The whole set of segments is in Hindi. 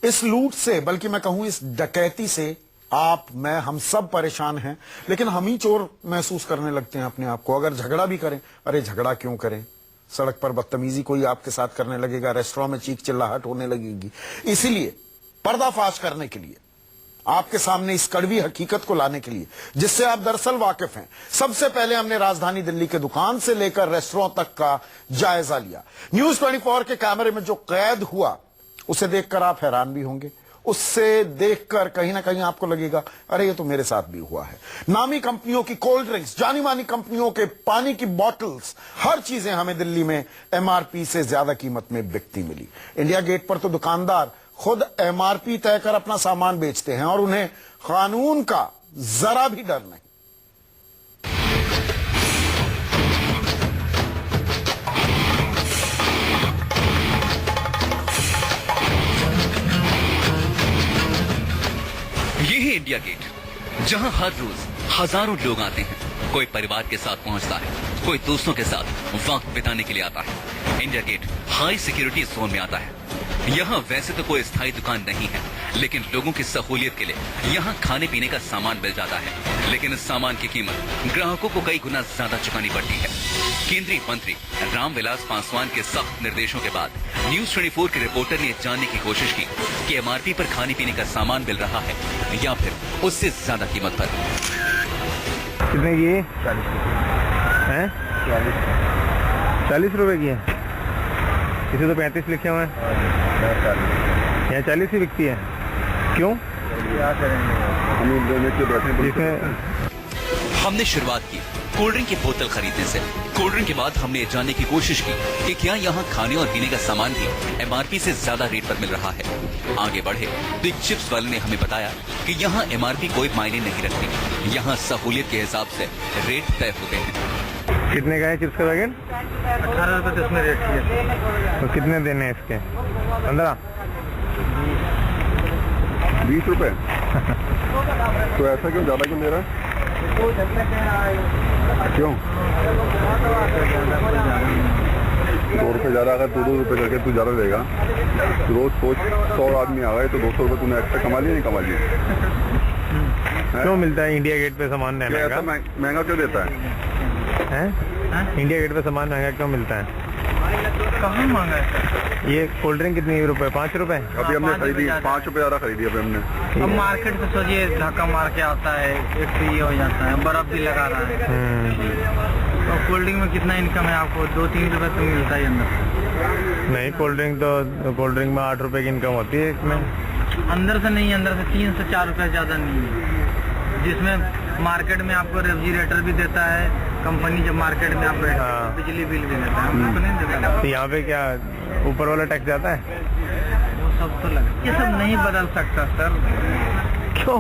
इस लूट से, बल्कि मैं कहूं इस डकैती से आप, मैं, हम सब परेशान हैं, लेकिन हम ही चोर महसूस करने लगते हैं अपने आप को। अगर झगड़ा भी करें, अरे झगड़ा क्यों करें, सड़क पर बदतमीजी कोई आपके साथ करने लगेगा, रेस्टोरेंट में चीख चिल्लाहट होने लगेगी। इसीलिए पर्दाफाश करने के लिए, आपके सामने इस कड़वी हकीकत को लाने के लिए, जिससे आप दरअसल वाकिफ हैं, सबसे पहले हमने राजधानी दिल्ली के दुकान से लेकर रेस्टोरेंट तक का जायजा लिया। न्यूज 24 के कैमरे में जो कैद हुआ उसे देखकर आप हैरान भी होंगे। उससे देखकर कहीं ना कहीं आपको लगेगा अरे ये तो मेरे साथ भी हुआ है। नामी कंपनियों की कोल्ड ड्रिंक्स, जानी मानी कंपनियों के पानी की बॉटल्स, हर चीजें हमें दिल्ली में एमआरपी से ज्यादा कीमत में बिकती मिली। इंडिया गेट पर तो दुकानदार खुद एमआरपी तय कर अपना सामान बेचते हैं और उन्हें कानून का जरा भी डर नहीं। ये है इंडिया गेट, जहां हर रोज हजारों लोग आते हैं। कोई परिवार के साथ पहुंचता है, कोई दोस्तों के साथ वक्त बिताने के लिए आता है। India get high security zone में आता है। यहाँ वैसे तो कोई स्थायी दुकान नहीं है, लेकिन लोगों की सहूलियत के लिए यहाँ खाने पीने का सामान मिल जाता है। लेकिन इस सामान की कीमत ग्राहकों को कई गुना ज्यादा चुकानी पड़ती है। केंद्रीय मंत्री रामविलास पासवान के सख्त निर्देशों के बाद न्यूज 24 के रिपोर्टर ने जानने की कोशिश की कि एमआरपी पर खाने पीने का सामान मिल रहा है या फिर उससे ज्यादा कीमत पर। कितने की है? 40 रुपए की है। इसे तो 35 लिखे हुए हैं, यहाँ 40 ही बिकती है। क्यों? हमने शुरुआत की कोल्ड ड्रिंक की बोतल खरीदने से। कोल्ड ड्रिंक के बाद हमने ये जानने की कोशिश की कि क्या यहाँ खाने और पीने का सामान भी एमआरपी से ज्यादा रेट पर मिल रहा है। आगे बढ़े तो एक चिप्स वाले ने हमें बताया कि यहाँ एमआरपी कोई मायने नहीं रखती, यहाँ सहूलियत के हिसाब से रेट तय होते हैं। कितने का है चिप्स का पैकेट? 18 रुपए तो इसमें रेट है। तो कितने देने हैं इसके? 15? 20 रुपए। तो ऐसा क्यों, ज्यादा क्यों ले रहा है? क्यों 2 रुपए ज्यादा? अगर 2 रुपए करके तू ज्यादा देगा, रोज सोच 100 आदमी आ गए तो 200 रुपए तूने एक्स्ट्रा कमा लिया, नहीं कमा लिया? क्यों मिलता है इंडिया गेट पे सामान ऐसा महंगा क्यों देता है? इंडिया गेट पे सामान महंगा क्यों मिलता है? कहाँ महंगा है? ये कोल्ड ड्रिंक कितनी रुपए? 5 रुपए। अभी हमने खरीदी 5 रुपए ज्यादा खरीदी अभी हमने। अब मार्केट से सोचिए धक्का मार के आता है, एक तो ये हो जाता है, बर्फ भी लगा रहा है। तो कोल्ड ड्रिंक में कितना इनकम है आपको? 2-3 रुपए तो मिलता है अंदर। नहीं, कोल्ड ड्रिंक में 8 रुपए की इनकम होती है इसमें। अंदर से नहीं, अंदर से 3 से 4 रुपए ज्यादा नहीं है। जिसमें मार्केट में आपको रेफ्रिजरेटर भी देता है कंपनी, जब मार्केट में आप बिजली बिल भी देता है, हमको नहीं देता। तो यहाँ पे क्या ऊपर वाला टैक्स जाता है? वो सब तो लगा, ये सब नहीं बदल सकता सर। क्यों?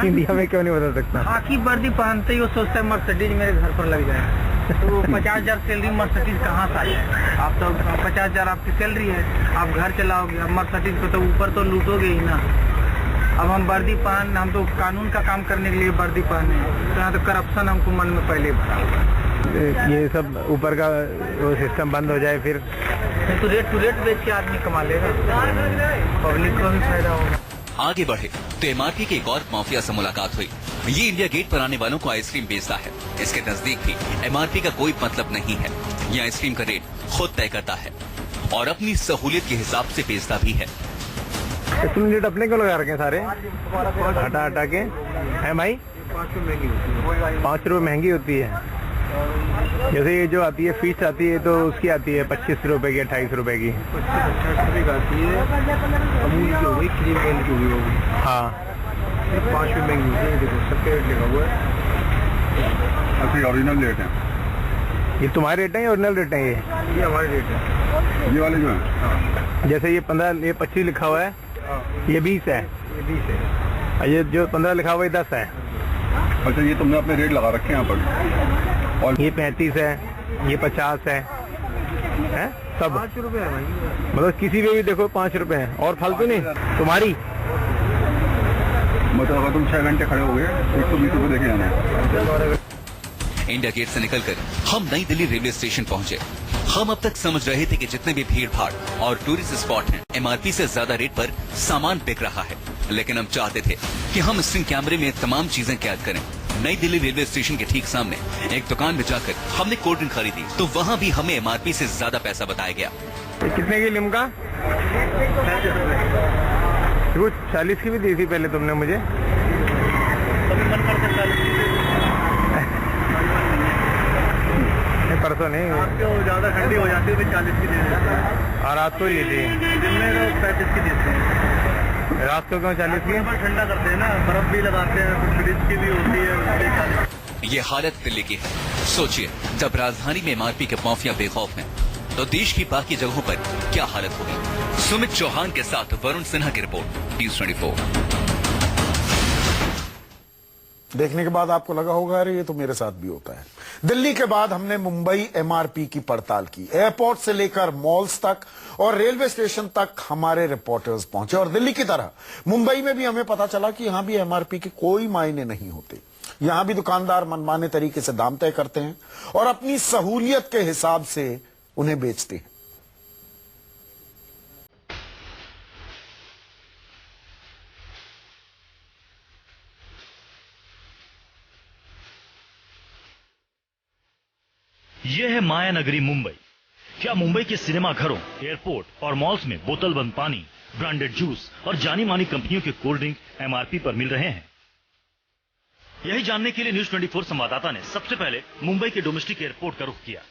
इंडिया में क्यों नहीं बदल सकता? खाकी वर्दी पहनते ही वो सोचता है मर्सिडीज मेरे घर पर लग जाए। तो 50,000 सैलरी मर्सिडीज कहाँ से आई? आप तो 50,000 आपकी सैलरी है, आप घर चलाओगे, अब मर्सिडीज को तो ऊपर तो लूटोगे ही ना। अब हम वर्दी पहन, हम तो कानून का काम करने के लिए वर्दी पहने, तो यहाँ तो करप्शन हमको मन में पहले भरा। ये सब ऊपर का वो सिस्टम बंद हो जाए फिर तो रेट टू रेट बेच के आदमी कमा लेगा, पब्लिक को भी फायदा होगा। आगे बढ़े तो एमआरपी के एक और माफिया से मुलाकात हुई। ये इंडिया गेट पर आने वालों को आइसक्रीम बेचता है। इसके नजदीक भी एमआरपी का कोई मतलब नहीं है। यह आइसक्रीम का रेट खुद तय करता है और अपनी सहूलियत के हिसाब से बेचता भी है। इसमें रेट अपने को लगा रखे हैं सारे, हटा हटा के है भाई। 5 रुपए महंगी होती है। जैसे ये जो आती है फीस आती है तो उसकी आती है 25 रुपए की, 28 रुपए की। 60 रुपए आती है, अमूल की हो गई, क्रीम वाली की हो गई। हाँ, 5 रुपए महंगी होती है। देखो सबके रेट लिखा हुआ है। अच्छा, ओरिजिनल रेट है ये तुम्हारे रेट है या ओरिजिनल रेट है? ये हमारे रेट है, ये वाले जो है। जैसे ये 15, ये 25 लिखा हुआ है, ये 20 है, ये 20 है। ये जो 15 लिखा हुआ है 10 है। अच्छा, ये तुमने अपने रेट लगा रखे हैं यहाँ पर। और ये 35 है, ये 50 है, सब 5 रुपए है भाई। मतलब किसी पे भी देखो 5 रुपए है और फालतू नहीं तुम्हारी। मतलब अगर तुम 6 घंटे खड़े हो गए 120 रुपए देके जाना है। इंडिया गेट से निकलकर हम नई दिल्ली रेलवे स्टेशन पहुंचे। हम अब तक समझ रहे थे कि जितने भी भीड़ भाड़ और टूरिस्ट स्पॉट हैं, एमआरपी से ज्यादा रेट पर सामान बिक रहा है। लेकिन हम चाहते थे कि हम स्क्रीन कैमरे में तमाम चीजें कैद करें। नई दिल्ली रेलवे स्टेशन के ठीक सामने एक दुकान में जाकर हमने कोल्ड ड्रिंक खरीदी, तो वहाँ भी हमें एमआरपी से ज्यादा पैसा बताया गया। कितने की लिम्का? वो 40 की भी दी थी पहले तुमने मुझे। परसों नहीं, ज्यादा ठंडी हो जाती है तो 40 की दे देते हैं। और रात को ही ली थी। दिन में तो 35 की देते हैं। रात को क्यों 40 की? ठंडा करते हैं ना, बर्फ भी लगाते हैं, कुछ फ्रिज की भी होती है, उसकी 40। ये हालत दिल्ली की है। सोचिए, जब राजधानी में एमआरपी के माफिया बेखौफ हैं, तो देश की बाकी जगहों पर क्या हालत होगी। सुमित चौहान के साथ वरुण सिन्हा की रिपोर्ट, न्यूज़ 24। देखने के बाद आपको लगा होगा अरे ये तो मेरे साथ भी होता है। दिल्ली के बाद हमने मुंबई एमआरपी की पड़ताल की। एयरपोर्ट से लेकर मॉल्स तक और रेलवे स्टेशन तक हमारे रिपोर्टर्स पहुंचे और दिल्ली की तरह मुंबई में भी हमें पता चला कि यहां भी एमआरपी के कोई मायने नहीं होते। यहां भी दुकानदार मनमाने तरीके से दाम तय करते हैं और अपनी सहूलियत के हिसाब से उन्हें बेचते हैं। यह है माया नगरी मुंबई। क्या मुंबई के सिनेमा घरों, एयरपोर्ट और मॉल्स में बोतल बंद पानी, ब्रांडेड जूस और जानी मानी कंपनियों के कोल्ड ड्रिंक एमआरपी पर मिल रहे हैं? यही जानने के लिए न्यूज़ 24 संवाददाता ने सबसे पहले मुंबई के डोमेस्टिक एयरपोर्ट का रुख किया।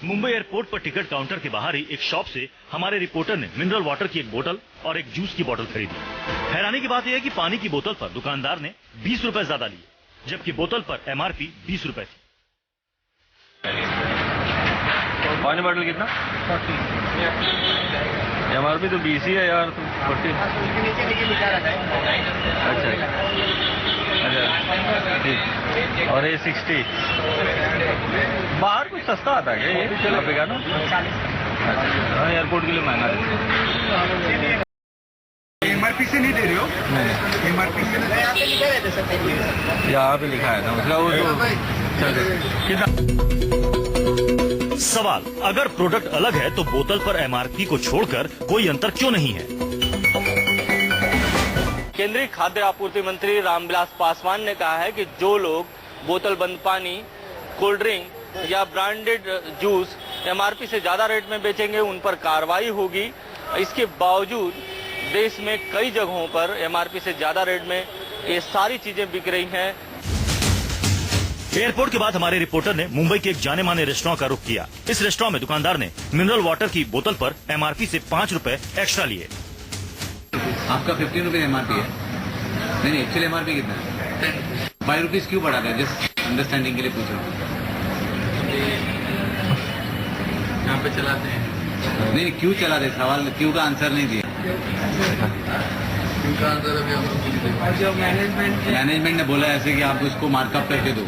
मुंबई एयरपोर्ट पर टिकट काउंटर के बाहर ही एक शॉप से हमारे रिपोर्टर ने मिनरल वाटर की एक बोतल और एक जूस की बोतल खरीदी। हैरानी की बात यह है कि पानी की बोतल पर दुकानदार ने 20 रुपए ज्यादा लिए, जबकि बोतल पर एमआरपी 20 रुपए थी। पानी बॉटल कितना? 40। एमआरपी तो 20 ही है यार, तो 40। अच्छा ठीक। और ये 60। बाहर कुछ सस्ता आता है क्या ये? चला ना? हाँ, एयरपोर्ट के लिए महंगा है। एमआरपी से नहीं दे रहे हो? नहीं, एमआरपी से यहाँ पे लिखा है ना, मतलब वो तो कितना। सवाल, अगर प्रोडक्ट अलग है तो बोतल पर एमआरपी को छोड़कर कोई अंतर क्यों नहीं है? केंद्रीय खाद्य आपूर्ति मंत्री रामविलास पासवान ने कहा है कि जो लोग बोतल बंद पानी, कोल्ड ड्रिंक या ब्रांडेड जूस एमआरपी से ज्यादा रेट में बेचेंगे उन पर कार्रवाई होगी। इसके बावजूद देश में कई जगहों पर एमआरपी से ज्यादा रेट में ये सारी चीजें बिक रही हैं। एयरपोर्ट के बाद हमारे रिपोर्टर ने मुंबई के एक जाने माने रेस्टोरेंट का रुख किया। इस रेस्टोरेंट में दुकानदार ने मिनरल वाटर की बोतल पर एमआरपी से 5 रुपए एक्स्ट्रा लिए। आपका 15 रुपए एमआरपी है? नहीं, एक्चुअली एमआरपी कितना है? 5 रुपीज क्यों बढ़ा रहे हैं? जस्ट अंडरस्टैंडिंग के लिए पूछ रहा हूँ। यहाँ पे चलाते हैं। नहीं, क्यों चला रहे? सवाल क्यों का आंसर नहीं दिया। क्यों का आंसर अभी हम लोग जो मैनेजमेंट ने बोला ऐसे कि आप उसको मार्कअप करके दो।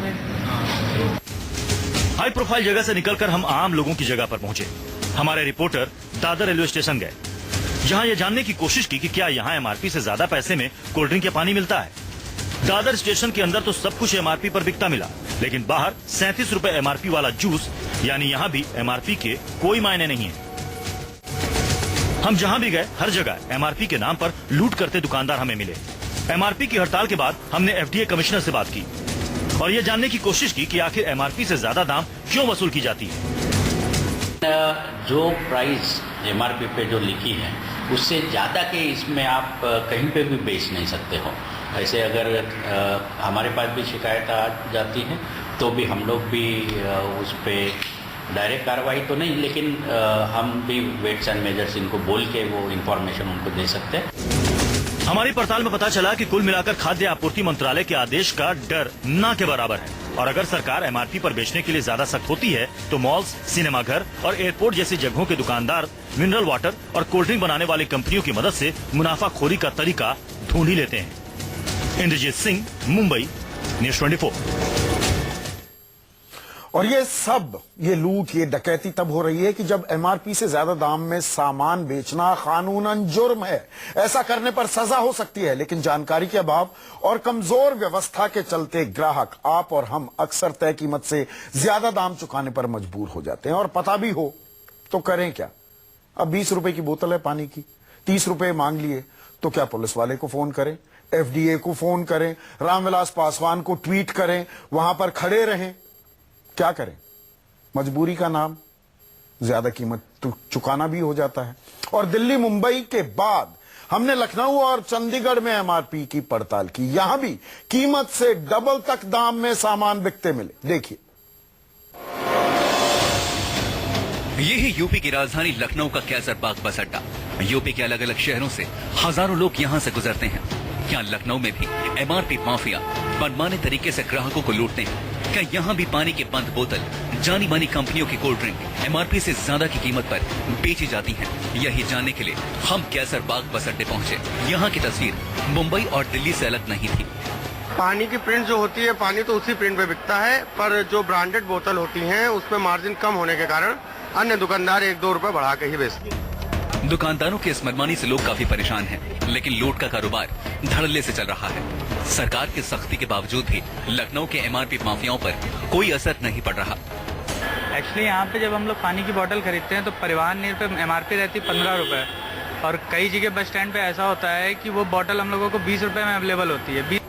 हाई प्रोफाइल जगह से निकलकर हम आम लोगों की जगह पर पहुंचे। हमारे रिपोर्टर दादर रेलवे स्टेशन गए, जहां ये जानने की कोशिश की कि क्या यहां एमआरपी से ज्यादा पैसे में कोल्ड ड्रिंक या पानी मिलता है। दादर स्टेशन के अंदर तो सब कुछ एमआरपी पर बिकता मिला, लेकिन बाहर 37 रुपए एमआरपी वाला जूस, यानी यहां भी एमआरपी के कोई मायने नहीं है। हम जहां भी गए हर जगह एमआरपी के नाम पर लूट करते दुकानदार हमें मिले। एमआरपी की हड़ताल के बाद हमने एफडीए कमिश्नर से बात की और ये जानने की कोशिश की कि आखिर एमआरपी से ज्यादा दाम क्यों वसूल की जाती है। जो प्राइस एमआरपी पे जो लिखी है उससे ज़्यादा के इसमें आप कहीं पे भी बेच नहीं सकते हो। ऐसे अगर हमारे पास भी शिकायत आ जाती है तो भी हम लोग भी उस पर डायरेक्ट कार्रवाई तो नहीं, लेकिन हम भी वेट्स एंड मेजर्स इनको बोल के वो इन्फॉर्मेशन उनको दे सकते हैं। हमारी पड़ताल में पता चला कि कुल मिलाकर खाद्य आपूर्ति मंत्रालय के आदेश का डर ना के बराबर है और अगर सरकार एमआरपी पर बेचने के लिए ज्यादा सख्त होती है तो मॉल्स, सिनेमाघर और एयरपोर्ट जैसी जगहों के दुकानदार मिनरल वाटर और कोल्ड ड्रिंक बनाने वाली कंपनियों की मदद से मुनाफाखोरी का तरीका ढूंढ ही लेते हैं। इंद्रजीत सिंह, मुंबई, न्यूज़ 24। और ये लूट, ये डकैती तब हो रही है कि जब एमआरपी से ज्यादा दाम में सामान बेचना कानूनन जुर्म है। ऐसा करने पर सजा हो सकती है, लेकिन जानकारी के अभाव और कमजोर व्यवस्था के चलते ग्राहक, आप और हम अक्सर तय कीमत से ज्यादा दाम चुकाने पर मजबूर हो जाते हैं। और पता भी हो तो करें क्या? अब 20 रुपए की बोतल है पानी की, 30 रुपए मांग लिए तो क्या पुलिस वाले को फोन करें, एफडीए को फोन करें, रामविलास पासवान को ट्वीट करें, वहां पर खड़े रहें? क्या करें? मजबूरी का नाम, ज्यादा कीमत चुकाना भी हो जाता है। और दिल्ली मुंबई के बाद हमने लखनऊ और चंडीगढ़ में एमआरपी की पड़ताल की, यहां भी कीमत से डबल तक दाम में सामान बिकते मिले। देखिए, यही यूपी की राजधानी लखनऊ का कैसरबाग बस अड्डा। यूपी के अलग अलग शहरों से हजारों लोग यहां से गुजरते हैं। क्या लखनऊ में भी एमआरपी माफिया मनमाने तरीके से ग्राहकों को लूटते हैं? क्या यहाँ भी पानी की बंद बोतल, जानी मानी कंपनियों की कोल्ड ड्रिंक एमआरपी से ज्यादा की कीमत पर बेची जाती हैं? यही जानने के लिए हम कैसरबाग बस अड्डे पहुंचे। यहाँ की तस्वीर मुंबई और दिल्ली से अलग नहीं थी। पानी की प्रिंट जो होती है, पानी तो उसी प्रिंट पे बिकता है, पर जो ब्रांडेड बोतल होती हैं उसमें मार्जिन कम होने के कारण अन्य दुकानदार 1-2 रुपए बढ़ा के ही बेचते हैं। दुकानदारों की इस मनमानी से लोग काफी परेशान हैं, लेकिन लूट का कारोबार धड़ल्ले से चल रहा है। सरकार की सख्ती के बावजूद भी लखनऊ के एमआरपी माफियाओं पर कोई असर नहीं पड़ रहा। एक्चुअली यहाँ पे जब हम लोग पानी की बोतल खरीदते हैं तो परिवहन निर पे एमआरपी रहती 15 रुपए, और कई जगह बस स्टैंड पे ऐसा होता है कि वो बोतल हम लोगों को 20 रुपए में अवेलेबल होती है।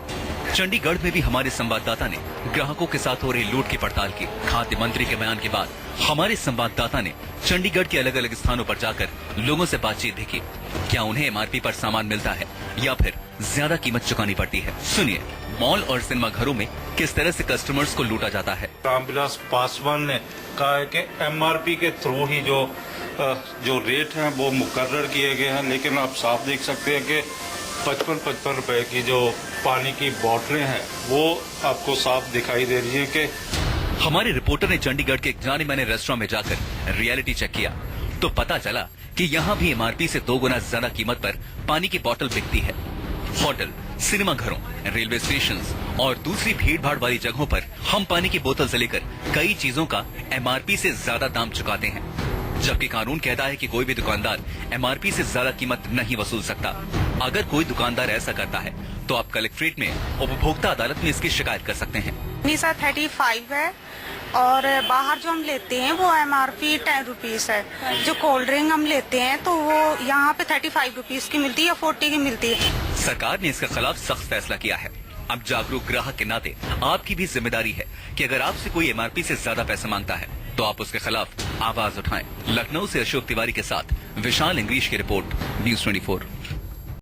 चंडीगढ़ में भी हमारे संवाददाता ने ग्राहकों के साथ हो रही लूट की पड़ताल की। खाद्य मंत्री के बयान के बाद हमारे संवाददाता ने चंडीगढ़ के अलग अलग स्थानों पर जाकर लोगों से बातचीत भी की। क्या उन्हें एमआरपी पर सामान मिलता है या फिर ज्यादा कीमत चुकानी पड़ती है? सुनिए, मॉल और सिनेमा घरों में किस तरह से कस्टमर्स को लूटा जाता है। रामविलास पासवान ने कहा है कि एमआरपी के थ्रू ही जो रेट हैं वो मुकर्रर किए गए हैं, लेकिन आप साफ देख सकते हैं कि 55 रुपए की जो पानी की बोतलें हैं वो आपको साफ दिखाई दे रही है कि हमारे रिपोर्टर ने चंडीगढ़ के एक जाने माने रेस्टोरेंट में जाकर रियलिटी चेक किया तो पता चला कि यहाँ भी एमआरपी से 2 गुना ज्यादा कीमत पर पानी की बोतल बिकती है। होटल, सिनेमा घरों, रेलवे स्टेशन और दूसरी भीड़ भाड़ वाली जगहों पर हम पानी की बोतल से लेकर कई चीजों का एमआरपी से ज्यादा दाम चुकाते हैं, जबकि कानून कहता है कि कोई भी दुकानदार एमआरपी से ज्यादा कीमत नहीं वसूल सकता। अगर कोई दुकानदार ऐसा करता है तो आप कलेक्ट्रेट में उपभोक्ता अदालत में इसकी शिकायत कर सकते हैं। 35 है और बाहर जो हम लेते हैं वो एमआरपी 10 रुपीज है। जो कोल्ड ड्रिंक हम लेते हैं तो वो यहाँ पे 35 रुपीज की मिलती है या 40 की मिलती है। सरकार ने इसके खिलाफ सख्त फैसला किया है। अब जागरूक ग्राहक के नाते आपकी भी जिम्मेदारी है कि अगर आपसे कोई एमआरपी से ज्यादा पैसे मांगता है तो आप उसके खिलाफ आवाज उठाएं। लखनऊ से अशोक तिवारी के साथ विशाल इंग्लिश की रिपोर्ट, न्यूज़ 24।